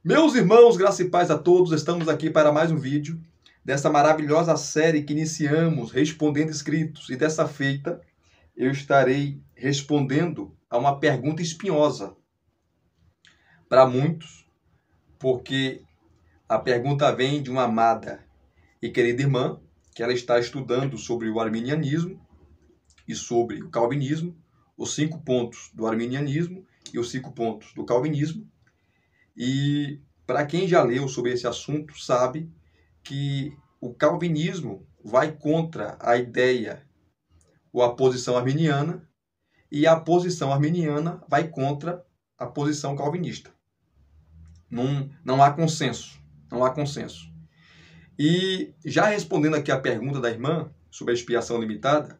Meus irmãos, graça e paz a todos, estamos aqui para mais um vídeo dessa maravilhosa série que iniciamos, Respondendo Escritos. E dessa feita, eu estarei respondendo a uma pergunta espinhosa para muitos, porque a pergunta vem de uma amada e querida irmã, que ela está estudando sobre o arminianismo e sobre o calvinismo, os 5 pontos do arminianismo e os 5 pontos do calvinismo. E para quem já leu sobre esse assunto, sabe que o calvinismo vai contra a ideia ou a posição arminiana, e a posição arminiana vai contra a posição calvinista. Não há consenso. Não há consenso. E já respondendo aqui a pergunta da irmã sobre a expiação limitada,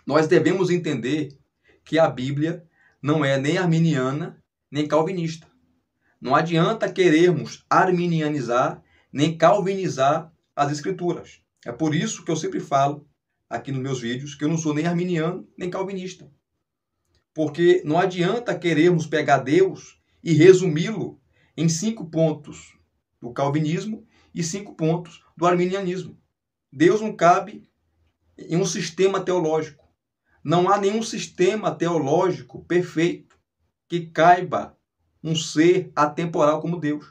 nós devemos entender que a Bíblia não é nem arminiana nem calvinista. Não adianta querermos arminianizar nem calvinizar as escrituras. É por isso que eu sempre falo aqui nos meus vídeos que eu não sou nem arminiano nem calvinista. Porque não adianta querermos pegar Deus e resumi-lo em 5 pontos do calvinismo e 5 pontos do arminianismo. Deus não cabe em um sistema teológico. Não há nenhum sistema teológico perfeito que caiba um ser atemporal como Deus.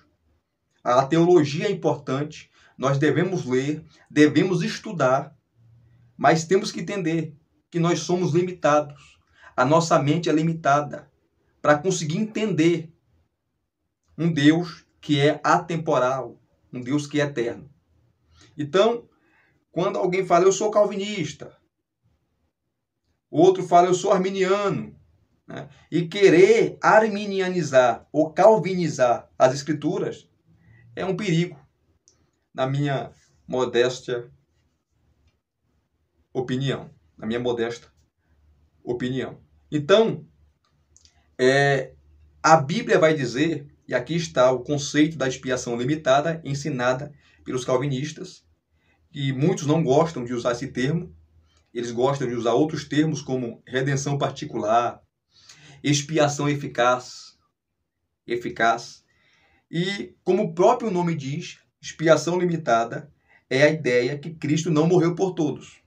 A teologia é importante, nós devemos ler, devemos estudar, mas temos que entender que nós somos limitados. A nossa mente é limitada para conseguir entender um Deus que é atemporal, um Deus que é eterno. Então, quando alguém fala, eu sou calvinista, outro fala, eu sou arminiano, né? E querer arminianizar ou calvinizar as escrituras é um perigo, na minha modesta opinião. Na minha modesta opinião. Então, a Bíblia vai dizer, e aqui está o conceito da expiação limitada, ensinada pelos calvinistas, e muitos não gostam de usar esse termo, eles gostam de usar outros termos como redenção particular, expiação eficaz. E, como o próprio nome diz, expiação limitada é a ideia que Cristo não morreu por todos.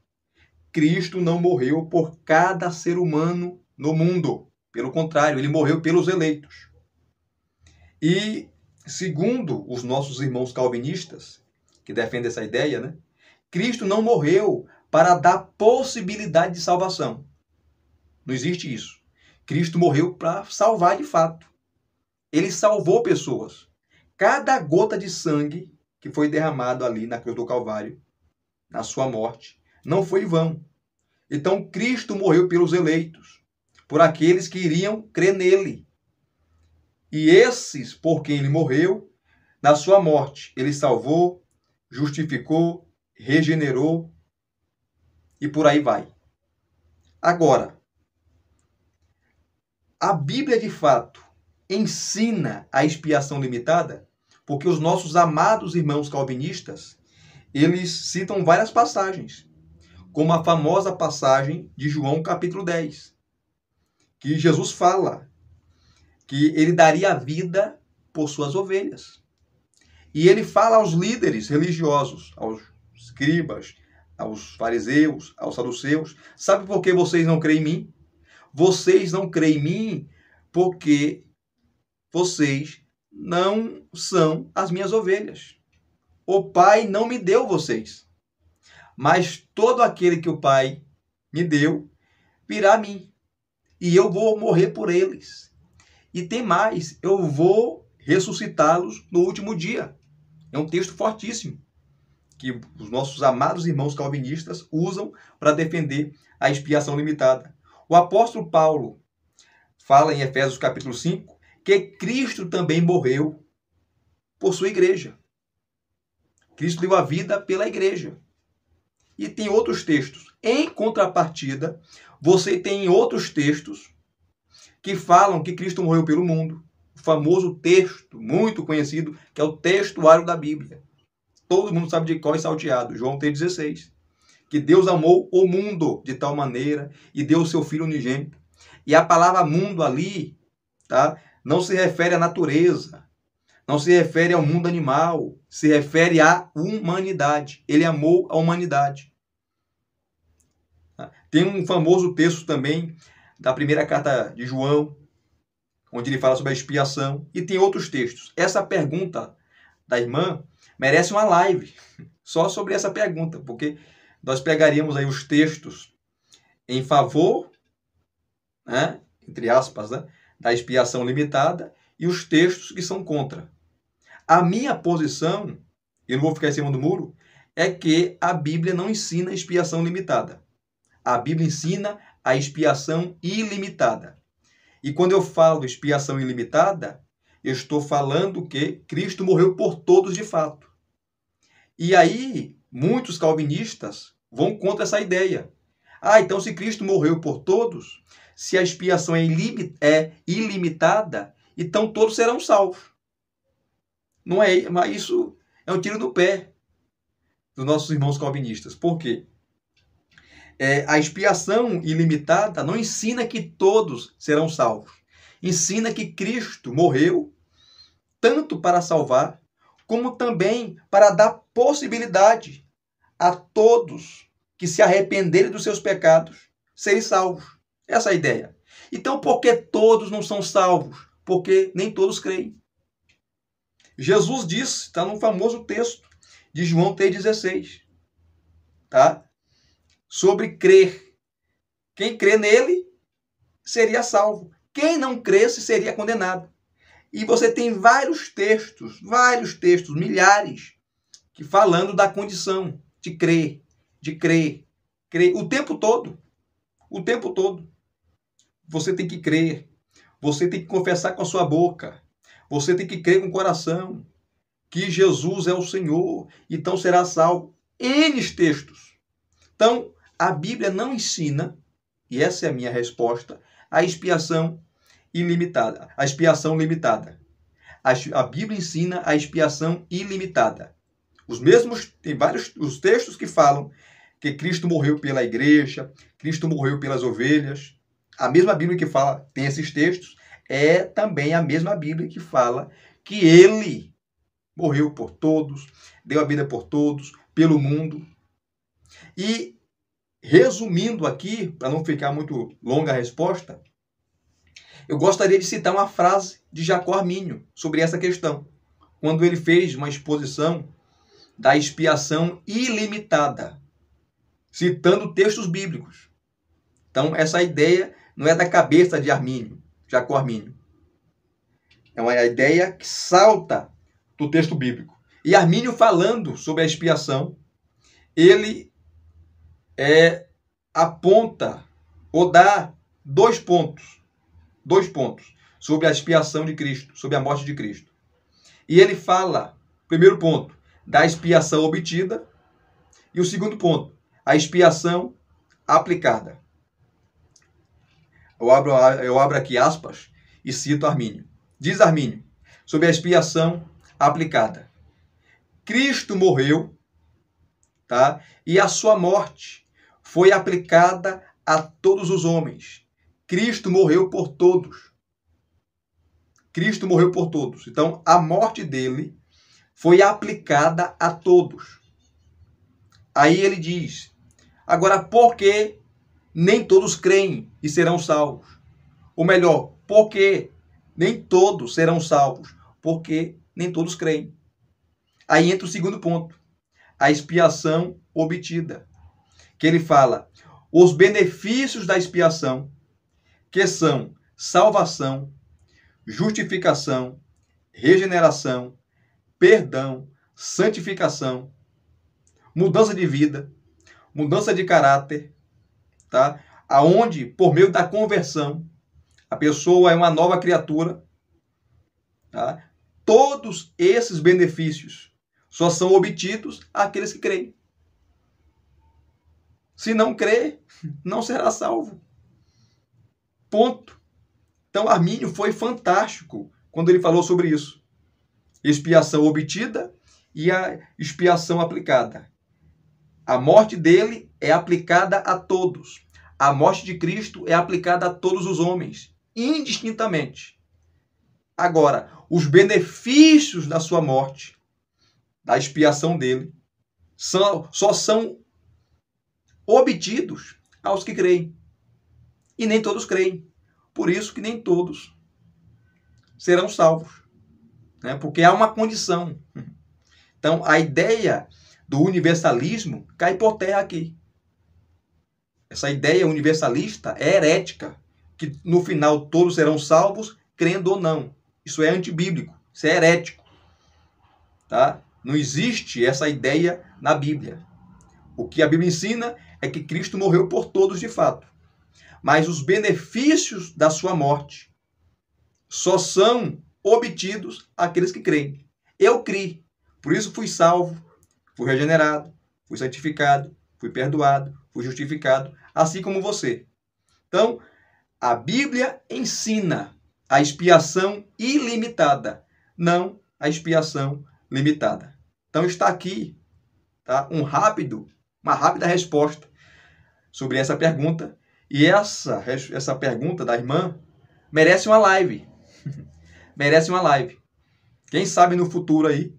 Cristo não morreu por cada ser humano no mundo. Pelo contrário, ele morreu pelos eleitos. E, segundo os nossos irmãos calvinistas, que defendem essa ideia, né? Cristo não morreu para dar possibilidade de salvação. Não existe isso. Cristo morreu para salvar de fato. Ele salvou pessoas. Cada gota de sangue que foi derramado ali na cruz do Calvário, na sua morte, não foi em vão. Então, Cristo morreu pelos eleitos, por aqueles que iriam crer nele. E esses, por quem ele morreu, na sua morte, ele salvou, justificou, regenerou e por aí vai. Agora, a Bíblia de fato ensina a expiação limitada, porque os nossos amados irmãos calvinistas, eles citam várias passagens, como a famosa passagem de João capítulo 10, que Jesus fala que ele daria a vida por suas ovelhas. E ele fala aos líderes religiosos, aos escribas, aos fariseus, aos saduceus, sabe por que vocês não creem em mim? Vocês não creem em mim porque vocês não são as minhas ovelhas. O Pai não me deu vocês. Mas todo aquele que o Pai me deu virá a mim. E eu vou morrer por eles. E tem mais, eu vou ressuscitá-los no último dia. É um texto fortíssimo que os nossos amados irmãos calvinistas usam para defender a expiação limitada. O apóstolo Paulo fala em Efésios capítulo 5 que Cristo também morreu por sua igreja. Cristo deu a vida pela igreja. E tem outros textos. Em contrapartida, você tem outros textos que falam que Cristo morreu pelo mundo. O famoso texto, muito conhecido, que é o textuário da Bíblia. Todo mundo sabe de cor e salteado, João 3,16. Que Deus amou o mundo de tal maneira e deu o seu Filho unigênito. E a palavra mundo ali, tá, não se refere à natureza, Não se refere ao mundo animal, se refere à humanidade. Ele amou a humanidade. Tem um famoso texto também da primeira carta de João, onde ele fala sobre a expiação, e tem outros textos. Essa pergunta da irmã merece uma live só sobre essa pergunta, porque nós pegaríamos aí os textos em favor, né, entre aspas, né, da expiação limitada e os textos que são contra. A minha posição, eu não vou ficar em cima do muro, é que a Bíblia não ensina expiação limitada. A Bíblia ensina a expiação ilimitada. E quando eu falo expiação ilimitada, eu estou falando que Cristo morreu por todos de fato. E aí, muitos calvinistas vão contra essa ideia. Então se Cristo morreu por todos, se a expiação é ilimitada, então todos serão salvos. Não é, mas isso é um tiro no pé dos nossos irmãos calvinistas. Por quê? A expiação ilimitada não ensina que todos serão salvos. Ensina que Cristo morreu tanto para salvar, como também para dar possibilidade a todos que se arrependerem dos seus pecados serem salvos. Essa é a ideia. Então, por que todos não são salvos? Porque nem todos creem. Jesus disse, está no famoso texto de João 3,16, tá? Sobre crer. Quem crê nele seria salvo. Quem não cresce seria condenado. E você tem vários textos, milhares, que falando da condição de crer, o tempo todo. O tempo todo. Você tem que crer. Você tem que confessar com a sua boca. Você tem que crer com o coração que Jesus é o Senhor. Então será salvo. N textos. Então, a Bíblia não ensina, e essa é a minha resposta, a expiação ilimitada, a expiação limitada. A Bíblia ensina a expiação ilimitada. Tem vários os textos que falam que Cristo morreu pela igreja, Cristo morreu pelas ovelhas. A mesma Bíblia que fala, tem esses textos, é também a mesma Bíblia que fala que ele morreu por todos, deu a vida por todos, pelo mundo. E, resumindo aqui, para não ficar muito longa a resposta, eu gostaria de citar uma frase de Jacó Armínio sobre essa questão, quando ele fez uma exposição da expiação ilimitada, citando textos bíblicos. Então, essa ideia não é da cabeça de Armínio, Jacó Armínio. É uma ideia que salta do texto bíblico. E Armínio, falando sobre a expiação, ele aponta ou dá dois pontos sobre a expiação de Cristo, sobre a morte de Cristo. E ele fala, primeiro ponto, da expiação obtida, e o segundo ponto, a expiação aplicada. Eu abro aqui aspas e cito Armínio. Diz Armínio, sobre a expiação aplicada. Cristo morreu, tá? E a sua morte foi aplicada a todos os homens. Cristo morreu por todos. Cristo morreu por todos. Então, a morte dele foi aplicada a todos. Aí ele diz, agora, por que nem todos creem e serão salvos? Ou melhor, por que nem todos serão salvos? Porque nem todos creem. Aí entra o segundo ponto, a expiação obtida, que ele fala, os benefícios da expiação, que são salvação, justificação, regeneração, perdão, santificação, mudança de vida, mudança de caráter, tá? Aonde, por meio da conversão, a pessoa é uma nova criatura, tá? Todos esses benefícios só são obtidos àqueles que creem. Se não crer, não será salvo. Ponto. Então, Armínio foi fantástico quando ele falou sobre isso. Expiação obtida e a expiação aplicada. A morte dele é aplicada a todos. A morte de Cristo é aplicada a todos os homens, indistintamente. Agora, os benefícios da sua morte, da expiação dele, só são obtidos aos que creem. E nem todos creem. Por isso que nem todos serão salvos, né? Porque há uma condição. Então, a ideia do universalismo cai por terra aqui. Essa ideia universalista é herética, que no final todos serão salvos, crendo ou não. Isso é antibíblico, isso é herético. Tá? Não existe essa ideia na Bíblia. O que a Bíblia ensina é que Cristo morreu por todos de fato. Mas os benefícios da sua morte só são obtidos àqueles que creem. Eu criei, por isso fui salvo, fui regenerado, fui santificado, fui perdoado, fui justificado, assim como você. Então, a Bíblia ensina a expiação ilimitada, não a expiação limitada. Então está aqui, tá, uma rápida resposta sobre essa pergunta. E essa pergunta da irmã merece uma live. Merece uma live. Quem sabe no futuro aí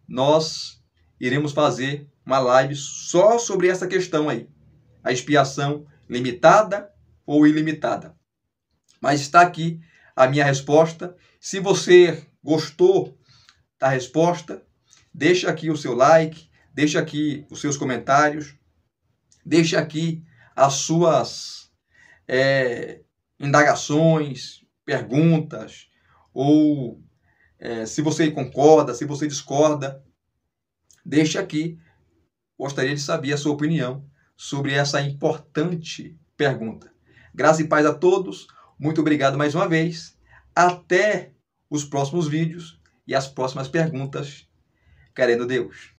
nós iremos fazer uma live só sobre essa questão aí. A expiação limitada ou ilimitada. Mas está aqui a minha resposta. Se você gostou da resposta, deixa aqui o seu like, deixa aqui os seus comentários, deixa aqui as suas indagações, perguntas, ou se você concorda, se você discorda, deixa aqui. Gostaria de saber a sua opinião sobre essa importante pergunta. Graça e paz a todos. Muito obrigado mais uma vez. Até os próximos vídeos e as próximas perguntas, querendo Deus.